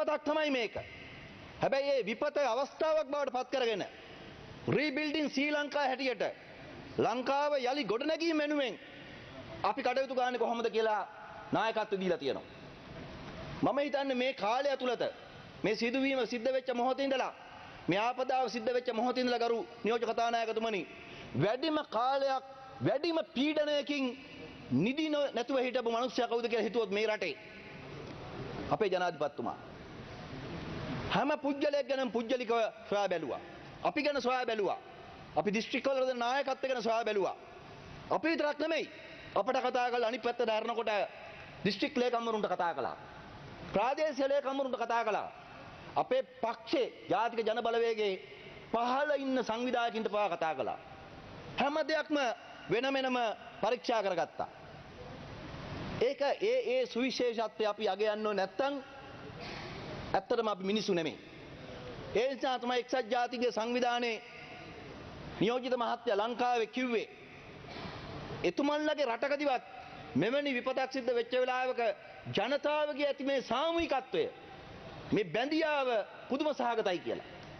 විපතක් තමයි මේක. හැබැයි මේ විපත අවස්ථාවක් බවට පත් කරගෙන රීබිල්ඩින් ශ්‍රී ලංකා හැටියට ලංකාව යලි ගොඩනැගීම වෙනුවෙන් අපි කටයුතු ගන්න කොහොමද කියලා නායකත්වය දීලා තියෙනවා. මම හිතන්නේ මේ කාලය ඇතුළත මේ සිදුවීම සිද්ධ වෙච්ච මොහොතේ ඉඳලා මේ ආපදාව සිද්ධ වෙච්ච මොහොතේ ඉඳලා ගරු නියෝජ්‍ය කතානායකතුමනි වැඩිම කාලයක් වැඩිම පීඩනයකින් නිදි නැතුව හිටපු මිනිස්සයා කවුද කියලා හිතුවොත් මේ රටේ අපේ ජනාධිපතිතුමා හැම පුජ්‍යලයක් ගැනම පුජ්‍යලිකව සොයා බැලුවා. අපි ගැන සොයා බැලුවා. අපි දිස්ත්‍රික් වල නායකත්වය ගැන සොයා බැලුවා. අපි විතරක් නෙමෙයි අපට කතා කරලා අනිත් පැත්ත දාරනකොට දිස්ත්‍රික් ලේකම්වරුන්ට කතා කළා. ප්‍රාදේශීය ලේකම්වරුන්ට කතා කළා. අපේ පක්ෂේ ජාතික ජන බලවේගයේ පහළ ඉන්න සංවිධායකින්ට පවා කතා කළා. හැම දෙයක්ම වෙනම පරීක්ෂා කරගත්තා. ඒක ඒ සුවිශේෂත්වය අපි අගයන්නේ නැත්තම් ඇත්තටම අපි මිනිස්සු නෙමෙයි. ඒ නිසා තමයි එක්සත් ජාතිකයේ සංවිධානයේ නියෝජිත මහත්තයා ලංකාවේ කිව්වේ එතුමන්ලගේ රටකදිවත් මෙවැනි විපතක් සිද්ධ වෙච්ච වෙලාවක ජනතාවගේ ඇති මේ සාමූහිකත්වය මේ බැඳියාව පුදුම සහගතයි කියලා.